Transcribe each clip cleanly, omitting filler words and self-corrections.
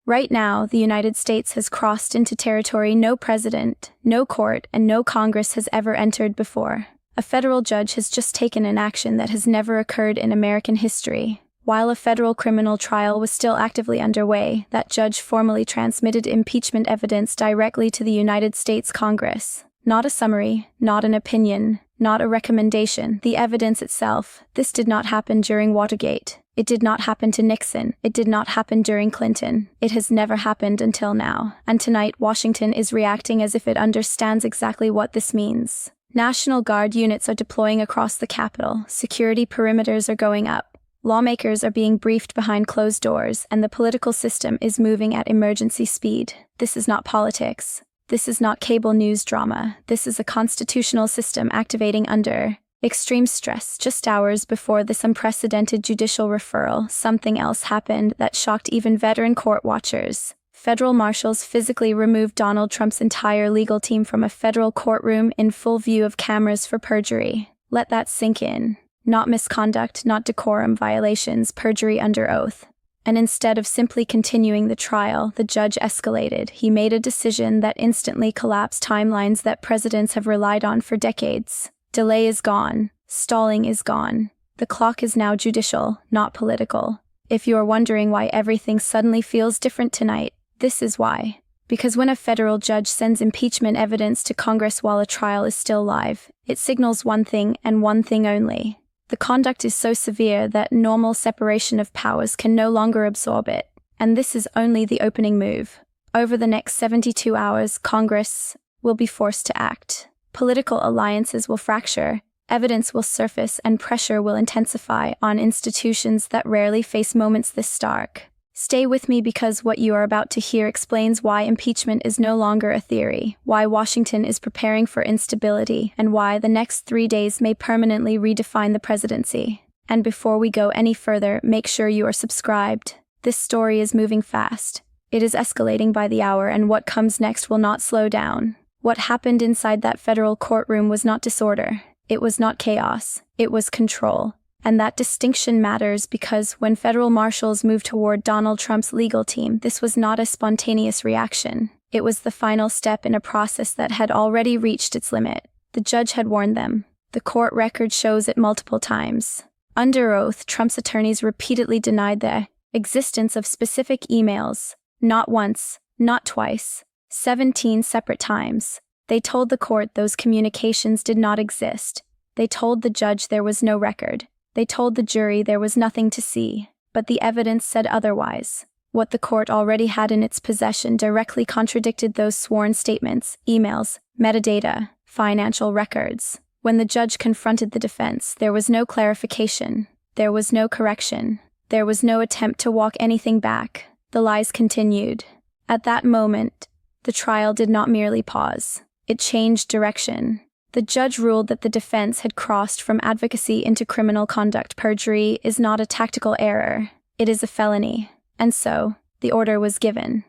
Right now, the United States has crossed into territory no president, no court, and no Congress has ever entered before. A federal judge has just taken an action that has never occurred in American history. While a federal criminal trial was still actively underway, that judge formally transmitted impeachment evidence directly to the United States Congress. Not a summary, not an opinion, not a recommendation, the evidence itself. This did not happen during Watergate. It did not happen to Nixon. It did not happen during Clinton. It has never happened until now. And tonight, Washington is reacting as if it understands exactly what this means. National Guard units are deploying across the Capitol. Security perimeters are going up. Lawmakers are being briefed behind closed doors, and the political system is moving at emergency speed. This is not politics. This is not cable news drama. This is a constitutional system activating under extreme stress. Just hours before this unprecedented judicial referral, something else happened that shocked even veteran court watchers. Federal marshals physically removed Donald Trump's entire legal team from a federal courtroom in full view of cameras for perjury. Let that sink in. Not misconduct, not decorum violations, perjury under oath. And instead of simply continuing the trial, the judge escalated. He made a decision that instantly collapsed timelines that presidents have relied on for decades. Delay is gone. Stalling is gone. The clock is now judicial, not political. If you are wondering why everything suddenly feels different tonight, this is why. Because when a federal judge sends impeachment evidence to Congress while a trial is still live, it signals one thing and one thing only. The conduct is so severe that normal separation of powers can no longer absorb it, and this is only the opening move. Over the next 72 hours, Congress will be forced to act. Political alliances will fracture, evidence will surface, and pressure will intensify on institutions that rarely face moments this stark. Stay with me because what you are about to hear explains why impeachment is no longer a theory, why Washington is preparing for instability, and why the next 3 days may permanently redefine the presidency. And before we go any further, make sure you are subscribed. This story is moving fast. It is escalating by the hour, and what comes next will not slow down. What happened inside that federal courtroom was not disorder. It was not chaos. It was control. And that distinction matters because when federal marshals moved toward Donald Trump's legal team, this was not a spontaneous reaction. It was the final step in a process that had already reached its limit. The judge had warned them. The court record shows it multiple times. Under oath, Trump's attorneys repeatedly denied the existence of specific emails. Not once, not twice, 17 separate times. They told the court those communications did not exist. They told the judge there was no record. They told the jury there was nothing to see, but the evidence said otherwise. What the court already had in its possession directly contradicted those sworn statements, emails, metadata, financial records. When the judge confronted the defense, there was no clarification. There was no correction. There was no attempt to walk anything back. The lies continued. At that moment, the trial did not merely pause. It changed direction. The judge ruled that the defense had crossed from advocacy into criminal conduct. Perjury is not a tactical error. It is a felony. And so, the order was given.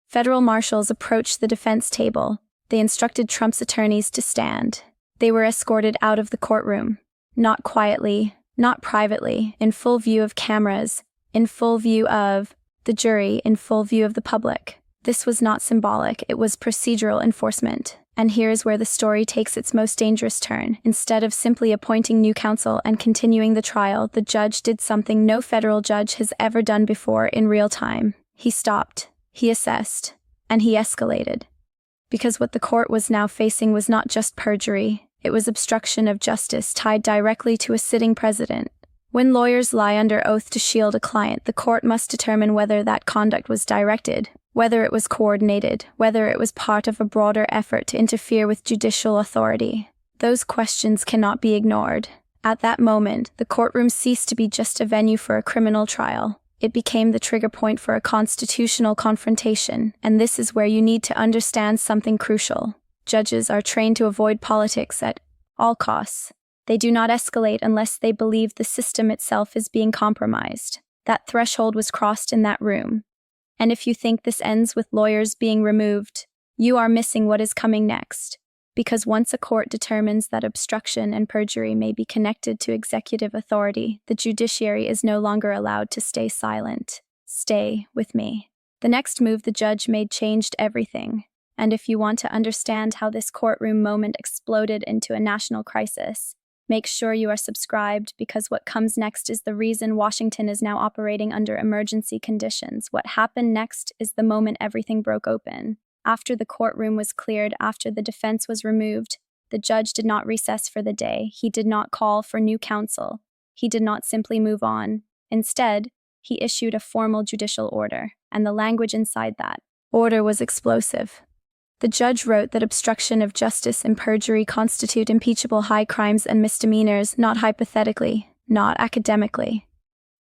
Federal marshals approached the defense table. They instructed Trump's attorneys to stand. They were escorted out of the courtroom. Not quietly, not privately, in full view of cameras, in full view of the jury, in full view of the public. This was not symbolic, it was procedural enforcement. And here is where the story takes its most dangerous turn. Instead of simply appointing new counsel and continuing the trial, the judge did something no federal judge has ever done before in real time. He stopped, he assessed, and he escalated. Because what the court was now facing was not just perjury, it was obstruction of justice tied directly to a sitting president. When lawyers lie under oath to shield a client, the court must determine whether that conduct was directed, whether it was coordinated, whether it was part of a broader effort to interfere with judicial authority. Those questions cannot be ignored. At that moment, the courtroom ceased to be just a venue for a criminal trial. It became the trigger point for a constitutional confrontation, and this is where you need to understand something crucial. Judges are trained to avoid politics at all costs. They do not escalate unless they believe the system itself is being compromised. That threshold was crossed in that room. And if you think this ends with lawyers being removed, you are missing what is coming next. Because once a court determines that obstruction and perjury may be connected to executive authority, the judiciary is no longer allowed to stay silent. Stay with me. The next move the judge made changed everything. And if you want to understand how this courtroom moment exploded into a national crisis, make sure you are subscribed, because what comes next is the reason Washington is now operating under emergency conditions. What happened next is the moment everything broke open. After the courtroom was cleared, after the defense was removed, the judge did not recess for the day. He did not call for new counsel. He did not simply move on. Instead, he issued a formal judicial order, and the language inside that order was explosive. The judge wrote that obstruction of justice and perjury constitute impeachable high crimes and misdemeanors, not hypothetically, not academically.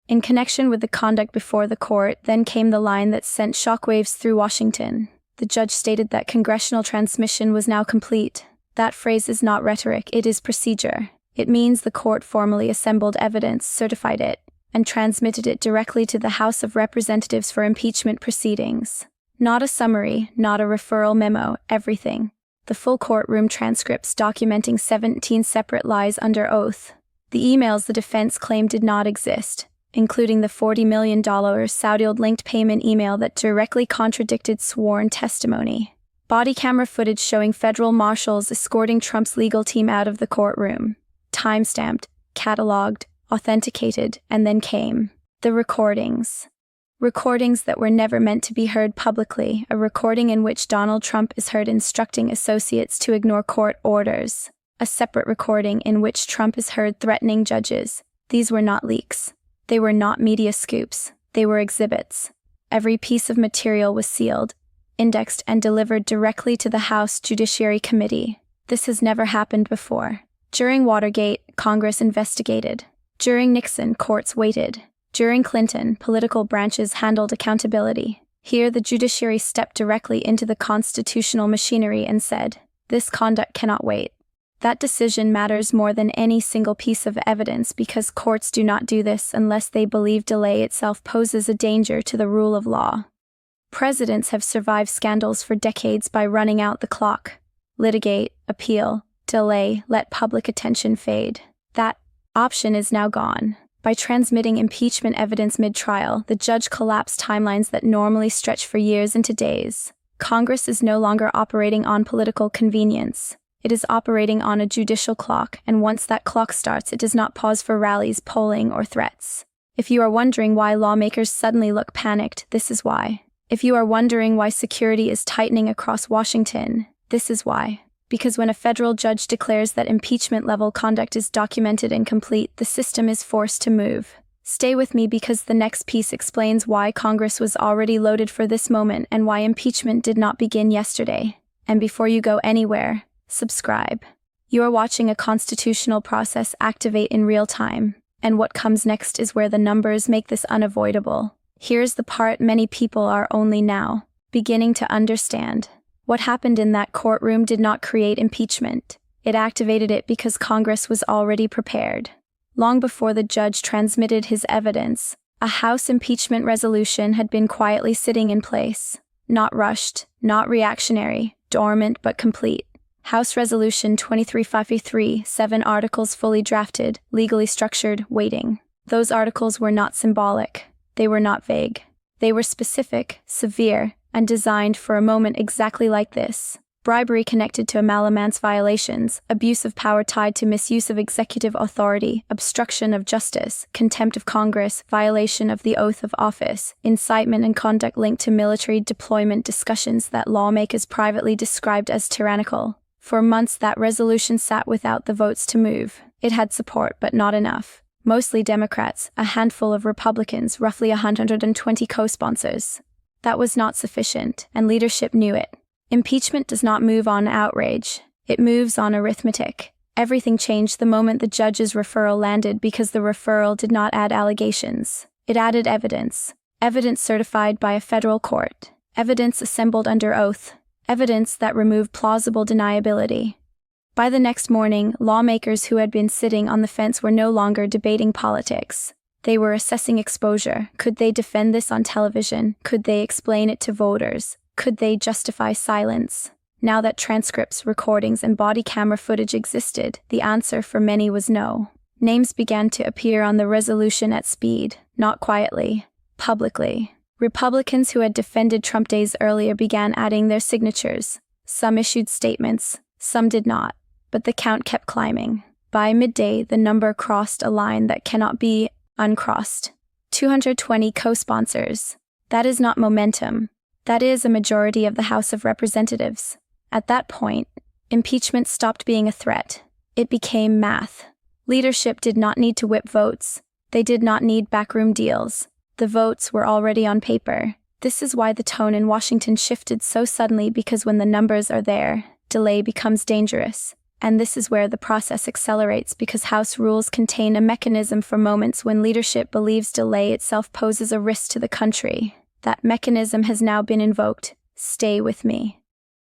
In connection with the conduct before the court, then came the line that sent shockwaves through Washington. The judge stated that congressional transmission was now complete. That phrase is not rhetoric, it is procedure. It means the court formally assembled evidence, certified it, and transmitted it directly to the House of Representatives for impeachment proceedings. Not a summary, not a referral memo, everything. The full courtroom transcripts documenting 17 separate lies under oath. The emails the defense claimed did not exist, including the $40 million Saudi-linked payment email that directly contradicted sworn testimony. Body camera footage showing federal marshals escorting Trump's legal team out of the courtroom. Time-stamped, cataloged, authenticated, and then came the recordings. Recordings that were never meant to be heard publicly, a recording in which Donald Trump is heard instructing associates to ignore court orders, a separate recording in which Trump is heard threatening judges. These were not leaks. They were not media scoops. They were exhibits. Every piece of material was sealed, indexed, and delivered directly to the House Judiciary Committee. This has never happened before. During Watergate, Congress investigated. During Nixon, courts waited. During Clinton, political branches handled accountability. Here, the judiciary stepped directly into the constitutional machinery and said, "This conduct cannot wait." That decision matters more than any single piece of evidence, because courts do not do this unless they believe delay itself poses a danger to the rule of law. Presidents have survived scandals for decades by running out the clock. Litigate, appeal, delay, let public attention fade. That option is now gone. By transmitting impeachment evidence mid-trial, the judge collapsed timelines that normally stretch for years into days. Congress is no longer operating on political convenience. It is operating on a judicial clock, and once that clock starts, it does not pause for rallies, polling, or threats. If you are wondering why lawmakers suddenly look panicked, this is why. If you are wondering why security is tightening across Washington, this is why. Because when a federal judge declares that impeachment-level conduct is documented and complete, the system is forced to move. Stay with me, because the next piece explains why Congress was already loaded for this moment and why impeachment did not begin yesterday. And before you go anywhere, subscribe. You are watching a constitutional process activate in real time, and what comes next is where the numbers make this unavoidable. Here's the part many people are only now beginning to understand. What happened in that courtroom did not create impeachment. It activated it because Congress was already prepared. Long before the judge transmitted his evidence, a House impeachment resolution had been quietly sitting in place. Not rushed, not reactionary, dormant but complete. House Resolution 2353, 7 articles fully drafted, legally structured, waiting. Those articles were not symbolic. They were not vague. They were specific, severe, and designed for a moment exactly like this. Bribery connected to emoluments violations, abuse of power tied to misuse of executive authority, obstruction of justice, contempt of Congress, violation of the oath of office, incitement and conduct linked to military deployment, discussions that lawmakers privately described as tyrannical. For months that resolution sat without the votes to move. It had support, but not enough. Mostly Democrats, a handful of Republicans, roughly 120 co-sponsors. That was not sufficient, and leadership knew it. Impeachment does not move on outrage. It moves on arithmetic. Everything changed the moment the judge's referral landed, because the referral did not add allegations. It added evidence. Evidence certified by a federal court. Evidence assembled under oath. Evidence that removed plausible deniability. By the next morning, lawmakers who had been sitting on the fence were no longer debating politics. They were assessing exposure. Could they defend this on television? Could they explain it to voters? Could they justify silence? Now that transcripts, recordings, and body camera footage existed, the answer for many was no. Names began to appear on the resolution at speed, not quietly, publicly. Republicans who had defended Trump days earlier began adding their signatures. Some issued statements, some did not, but the count kept climbing. By midday, the number crossed a line that cannot be uncrossed. 220 co-sponsors. That is not momentum. That is a majority of the House of Representatives. At that point, impeachment stopped being a threat. It became math. Leadership did not need to whip votes. They did not need backroom deals. The votes were already on paper. This is why the tone in Washington shifted so suddenly, because when the numbers are there, delay becomes dangerous. And this is where the process accelerates, because House rules contain a mechanism for moments when leadership believes delay itself poses a risk to the country. That mechanism has now been invoked. Stay with me.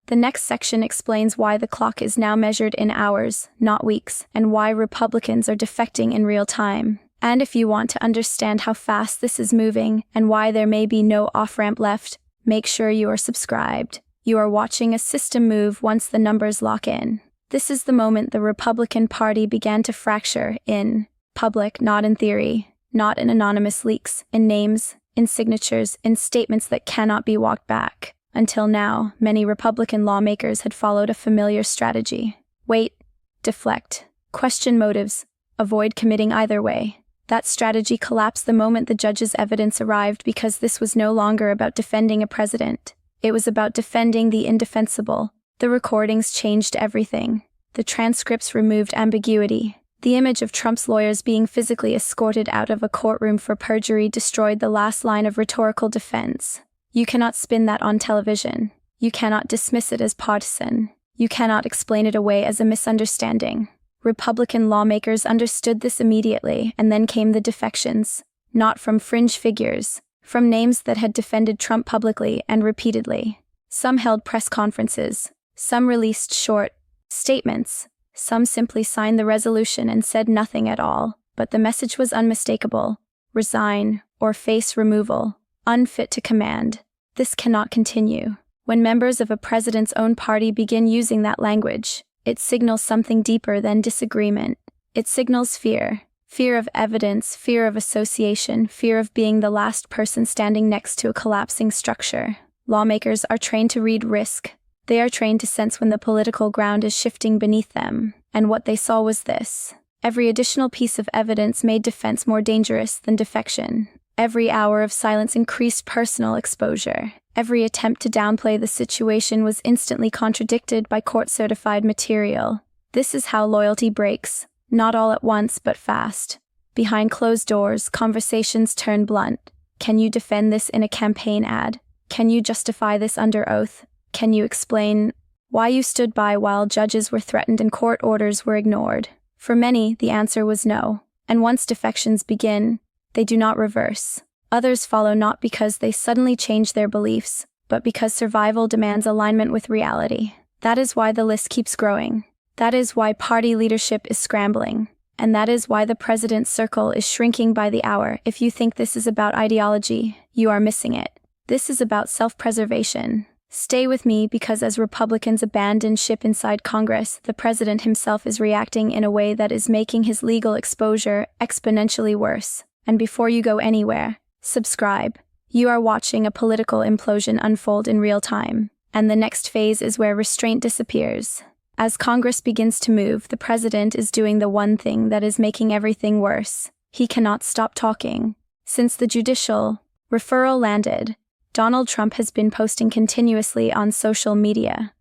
The next section explains why the clock is now measured in hours, not weeks, and why Republicans are defecting in real time. And if you want to understand how fast this is moving and why there may be no off-ramp left, make sure you are subscribed. You are watching a system move once the numbers lock in. This is the moment the Republican Party began to fracture in public, not in theory, not in anonymous leaks, in names, in signatures, in statements that cannot be walked back. Until now, many Republican lawmakers had followed a familiar strategy. Wait, deflect, question motives, avoid committing either way. That strategy collapsed the moment the judge's evidence arrived, because this was no longer about defending a president. It was about defending the indefensible. The recordings changed everything. The transcripts removed ambiguity. The image of Trump's lawyers being physically escorted out of a courtroom for perjury destroyed the last line of rhetorical defense. You cannot spin that on television. You cannot dismiss it as partisan. You cannot explain it away as a misunderstanding. Republican lawmakers understood this immediately, and then came the defections. Not from fringe figures, from names that had defended Trump publicly and repeatedly. Some held press conferences. Some released short statements. Some simply signed the resolution and said nothing at all. But the message was unmistakable. Resign or face removal. Unfit to command. This cannot continue. When members of a president's own party begin using that language, it signals something deeper than disagreement. It signals fear. Fear of evidence, fear of association, fear of being the last person standing next to a collapsing structure. Lawmakers are trained to read risk. They are trained to sense when the political ground is shifting beneath them. And what they saw was this. Every additional piece of evidence made defense more dangerous than defection. Every hour of silence increased personal exposure. Every attempt to downplay the situation was instantly contradicted by court-certified material. This is how loyalty breaks, not all at once but fast. Behind closed doors, conversations turn blunt. Can you defend this in a campaign ad? Can you justify this under oath? Can you explain why you stood by while judges were threatened and court orders were ignored? For many, the answer was no. And once defections begin, they do not reverse. Others follow not because they suddenly change their beliefs, but because survival demands alignment with reality. That is why the list keeps growing. That is why party leadership is scrambling. And that is why the president's circle is shrinking by the hour. If you think this is about ideology, you are missing it. This is about self-preservation. Stay with me, because as Republicans abandon ship inside Congress, the president himself is reacting in a way that is making his legal exposure exponentially worse. And before you go anywhere, subscribe. You are watching a political implosion unfold in real time. And the next phase is where restraint disappears. As Congress begins to move, the president is doing the one thing that is making everything worse. He cannot stop talking. Since the judicial referral landed, Donald Trump has been posting continuously on social media.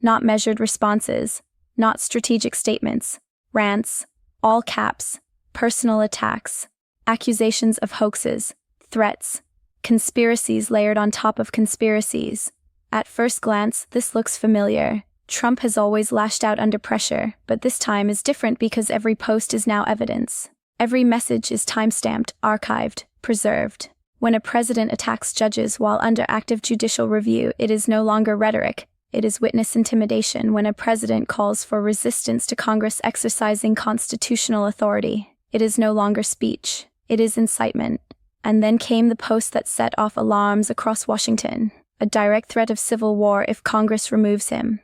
Not measured responses, not strategic statements, rants, all caps, personal attacks, accusations of hoaxes, threats, conspiracies layered on top of conspiracies. At first glance, this looks familiar. Trump has always lashed out under pressure, but this time is different because every post is now evidence. Every message is time-stamped, archived, preserved. When a president attacks judges while under active judicial review, it is no longer rhetoric. It is witness intimidation. When a president calls for resistance to Congress exercising constitutional authority, it is no longer speech. It is incitement. And then came the post that set off alarms across Washington. A direct threat of civil war if Congress removes him.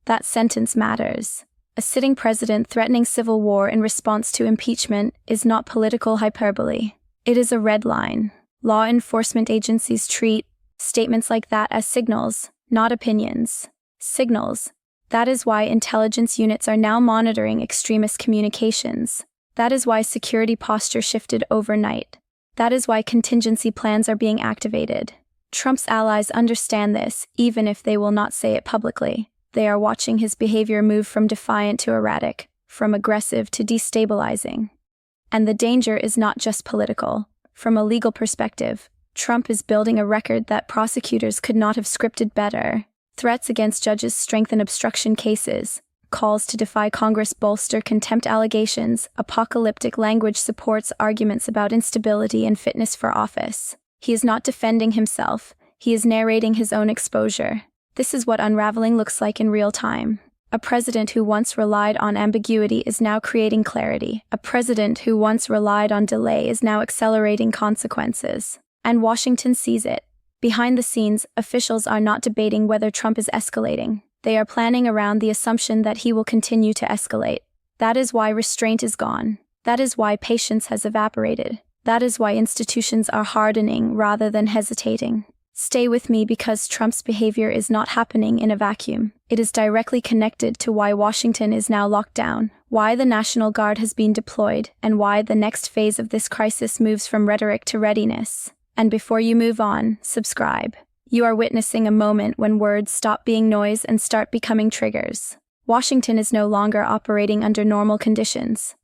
That sentence matters. A sitting president threatening civil war in response to impeachment is not political hyperbole. It is a red line. Law enforcement agencies treat statements like that as signals, not opinions. Signals. That is why intelligence units are now monitoring extremist communications. That is why security posture shifted overnight. That is why contingency plans are being activated. Trump's allies understand this, even if they will not say it publicly. They are watching his behavior move from defiant to erratic, from aggressive to destabilizing. And the danger is not just political. From a legal perspective, Trump is building a record that prosecutors could not have scripted better. Threats against judges strengthen obstruction cases. Calls to defy Congress bolster contempt allegations. Apocalyptic language supports arguments about instability and fitness for office. He is not defending himself. He is narrating his own exposure. This is what unraveling looks like in real time. A president who once relied on ambiguity is now creating clarity. A president who once relied on delay is now accelerating consequences. And Washington sees it. Behind the scenes, officials are not debating whether Trump is escalating. They are planning around the assumption that he will continue to escalate. That is why restraint is gone. That is why patience has evaporated. That is why institutions are hardening rather than hesitating. Stay with me because Trump's behavior is not happening in a vacuum. It is directly connected to why Washington is now locked down, why the National Guard has been deployed, and why the next phase of this crisis moves from rhetoric to readiness. And before you move on, subscribe. You are witnessing a moment when words stop being noise and start becoming triggers. Washington is no longer operating under normal conditions.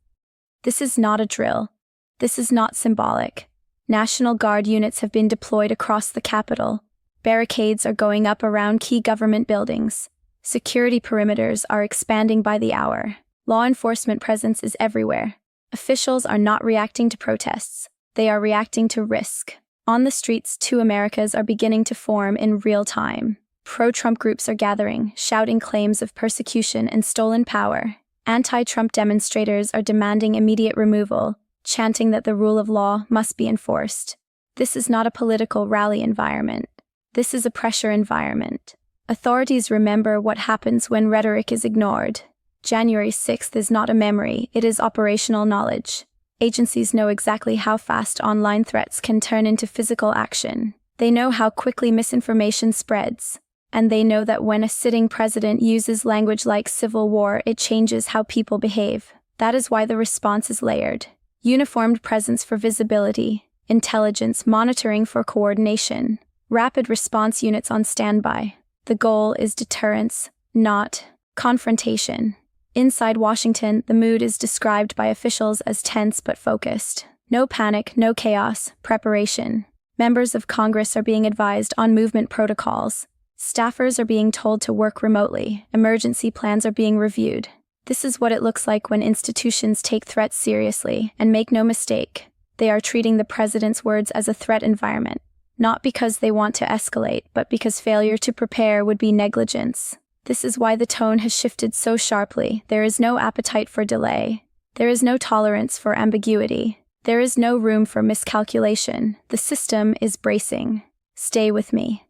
This is not a drill. This is not symbolic. National Guard units have been deployed across the Capitol. Barricades are going up around key government buildings. Security perimeters are expanding by the hour. Law enforcement presence is everywhere. Officials are not reacting to protests. They are reacting to risk. On the streets, two Americas are beginning to form in real time. Pro-Trump groups are gathering, shouting claims of persecution and stolen power. Anti-Trump demonstrators are demanding immediate removal, chanting that the rule of law must be enforced. This is not a political rally environment. This is a pressure environment. Authorities remember what happens when rhetoric is ignored. January 6th is not a memory, it is operational knowledge. Agencies know exactly how fast online threats can turn into physical action. They know how quickly misinformation spreads. And they know that when a sitting president uses language like civil war, it changes how people behave. That is why the response is layered. Uniformed presence for visibility, intelligence monitoring for coordination, rapid response units on standby. The goal is deterrence, not confrontation. Inside Washington, the mood is described by officials as tense but focused. No panic, no chaos, preparation. Members of Congress are being advised on movement protocols. Staffers are being told to work remotely. Emergency plans are being reviewed. This is what it looks like when institutions take threats seriously, and make no mistake, they are treating the president's words as a threat environment, not because they want to escalate, but because failure to prepare would be negligence. This is why the tone has shifted so sharply. There is no appetite for delay. There is no tolerance for ambiguity. There is no room for miscalculation. The system is bracing. Stay with me.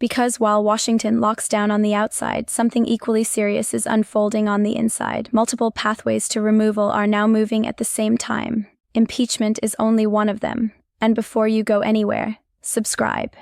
Because while Washington locks down on the outside, something equally serious is unfolding on the inside. Multiple pathways to removal are now moving at the same time. Impeachment is only one of them. And before you go anywhere, subscribe.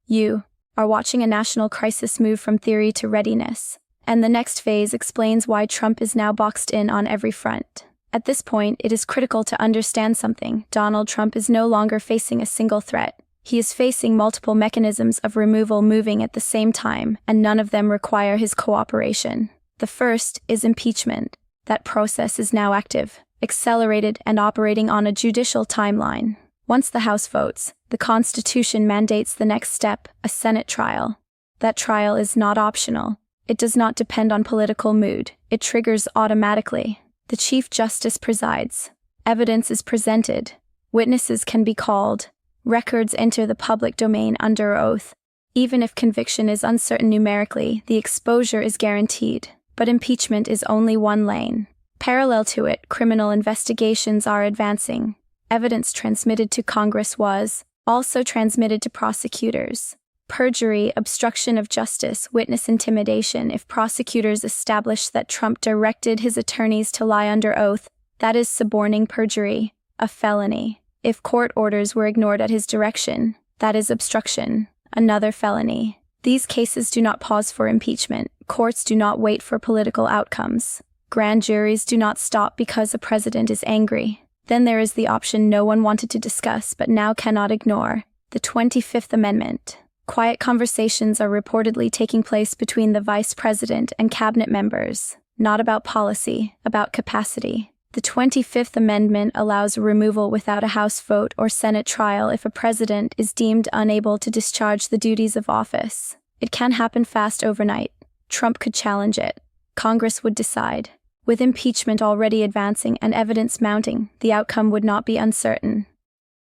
You are watching a national crisis move from theory to readiness. And the next phase explains why Trump is now boxed in on every front. At this point, it is critical to understand something. Donald Trump is no longer facing a single threat. He is facing multiple mechanisms of removal moving at the same time, and none of them require his cooperation. The first is impeachment. That process is now active, accelerated, and operating on a judicial timeline. Once the House votes, the Constitution mandates the next step, a Senate trial. That trial is not optional. It does not depend on political mood. It triggers automatically. The Chief Justice presides. Evidence is presented. Witnesses can be called. Records enter the public domain under oath. Even if conviction is uncertain numerically, the exposure is guaranteed. But impeachment is only one lane. Parallel to it, criminal investigations are advancing. Evidence transmitted to Congress was also transmitted to prosecutors. Perjury, obstruction of justice, witness intimidation. If prosecutors establish that Trump directed his attorneys to lie under oath, that is suborning perjury, a felony. If court orders were ignored at his direction, that is obstruction, another felony. These cases do not pause for impeachment. Courts do not wait for political outcomes. Grand juries do not stop because a president is angry. Then there is the option no one wanted to discuss but now cannot ignore, the 25th Amendment. Quiet conversations are reportedly taking place between the vice president and cabinet members, not about policy, about capacity. The 25th Amendment allows removal without a House vote or Senate trial if a president is deemed unable to discharge the duties of office. It can happen fast overnight. Trump could challenge it. Congress would decide. With impeachment already advancing and evidence mounting, the outcome would not be uncertain.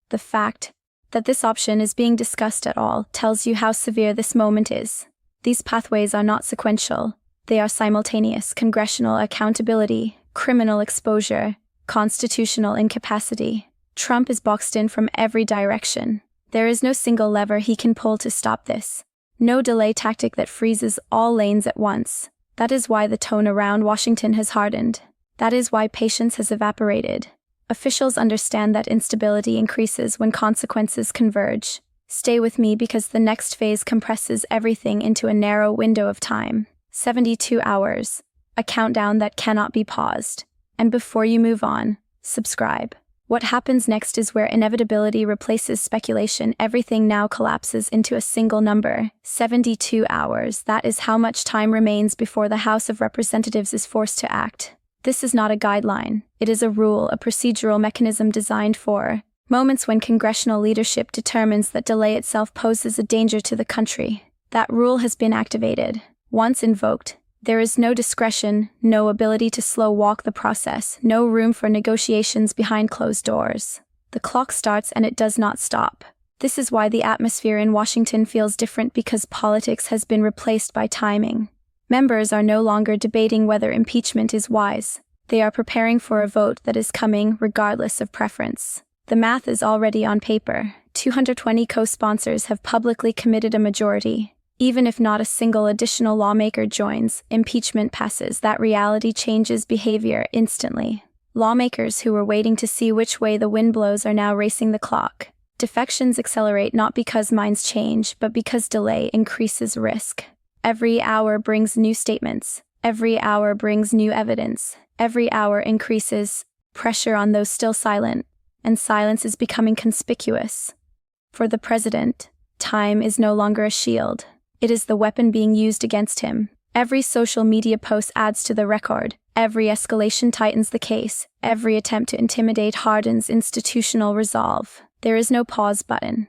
The fact that this option is being discussed at all tells you how severe this moment is. These pathways are not sequential. They are simultaneous: congressional accountability, criminal exposure, constitutional incapacity. Trump is boxed in from every direction. There is no single lever he can pull to stop this. No delay tactic that freezes all lanes at once. That is why the tone around Washington has hardened. That is why patience has evaporated. Officials understand that instability increases when consequences converge. Stay with me because the next phase compresses everything into a narrow window of time. 72 hours. A countdown that cannot be paused. And before you move on, subscribe. What happens next is where inevitability replaces speculation. Everything now collapses into a single number. 72 hours. That is how much time remains before the House of Representatives is forced to act. This is not a guideline. It is a rule, a procedural mechanism designed for moments when congressional leadership determines that delay itself poses a danger to the country. That rule has been activated. Once invoked, there is no discretion, no ability to slow walk the process, no room for negotiations behind closed doors. The clock starts and it does not stop. This is why the atmosphere in Washington feels different, because politics has been replaced by timing. Members are no longer debating whether impeachment is wise. They are preparing for a vote that is coming regardless of preference. The math is already on paper. 220 co-sponsors have publicly committed a majority. Even if not a single additional lawmaker joins, impeachment passes. That reality changes behavior instantly. Lawmakers who were waiting to see which way the wind blows are now racing the clock. Defections accelerate not because minds change, but because delay increases risk. Every hour brings new statements. Every hour brings new evidence. Every hour increases pressure on those still silent, and silence is becoming conspicuous. For the president, time is no longer a shield. It is the weapon being used against him. Every social media post adds to the record. Every escalation tightens the case. Every attempt to intimidate hardens institutional resolve. There is no pause button.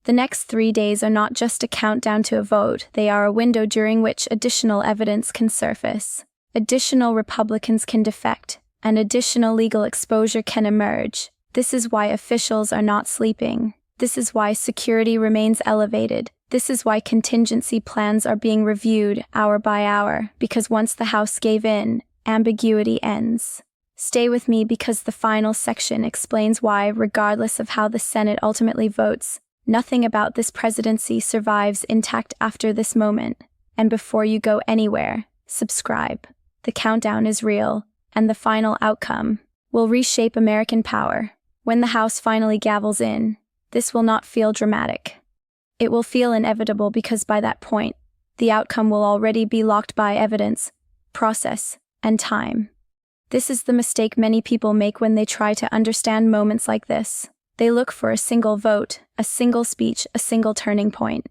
The next 3 days are not just a countdown to a vote. They are a window during which additional evidence can surface. Additional Republicans can defect, and additional legal exposure can emerge. This is why officials are not sleeping. This is why security remains elevated. This is why contingency plans are being reviewed hour by hour, because once the House gave in, ambiguity ends. Stay with me because the final section explains why, regardless of how the Senate ultimately votes, nothing about this presidency survives intact after this moment. And before you go anywhere, subscribe. The countdown is real, and the final outcome will reshape American power. When the House finally gavels in, this will not feel dramatic. It will feel inevitable, because by that point, the outcome will already be locked by evidence, process, and time. This is the mistake many people make when they try to understand moments like this. They look for a single vote, a single speech, a single turning point.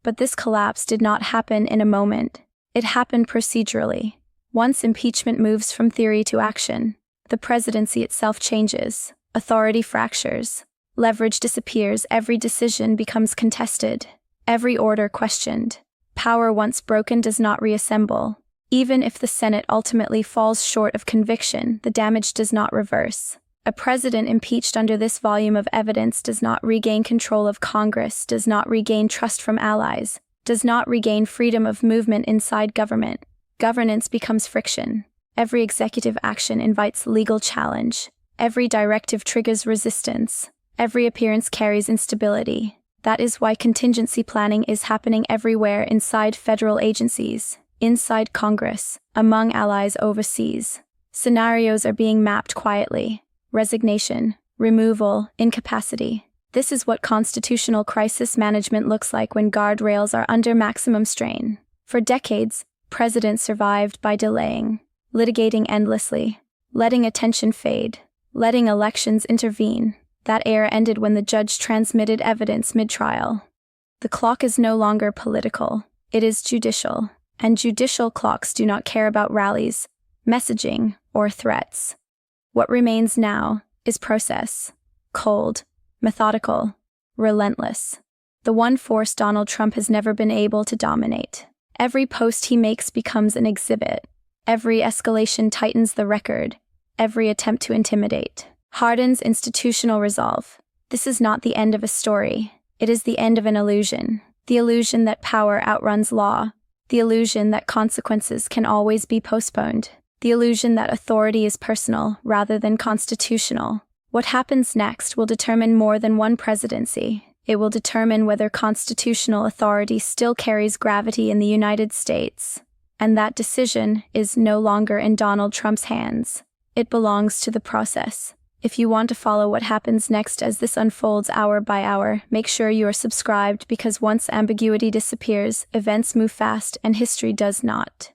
But this collapse did not happen in a moment. It happened procedurally. Once impeachment moves from theory to action, the presidency itself changes. Authority fractures. Leverage disappears. Every decision becomes contested. Every order questioned. Power once broken does not reassemble. Even if the Senate ultimately falls short of conviction, the damage does not reverse. A president impeached under this volume of evidence does not regain control of Congress, does not regain trust from allies, does not regain freedom of movement inside government. Governance becomes friction. Every executive action invites legal challenge. Every directive triggers resistance. Every appearance carries instability. That is why contingency planning is happening everywhere: inside federal agencies, inside Congress, among allies overseas. Scenarios are being mapped quietly. Resignation, removal, incapacity. This is what constitutional crisis management looks like when guardrails are under maximum strain. For decades, presidents survived by delaying, litigating endlessly, letting attention fade, letting elections intervene. That era ended when the judge transmitted evidence mid-trial. The clock is no longer political, it is judicial, and judicial clocks do not care about rallies, messaging, or threats. What remains now is process, cold, methodical, relentless. The one force Donald Trump has never been able to dominate. Every post he makes becomes an exhibit. Every escalation tightens the record. Every attempt to intimidate hardens institutional resolve. This is not the end of a story. It is the end of an illusion. The illusion that power outruns law. The illusion that consequences can always be postponed. The illusion that authority is personal rather than constitutional. What happens next will determine more than one presidency. It will determine whether constitutional authority still carries gravity in the United States. And that decision is no longer in Donald Trump's hands. It belongs to the process. If you want to follow what happens next as this unfolds hour by hour, make sure you are subscribed because once ambiguity disappears, events move fast and history does not.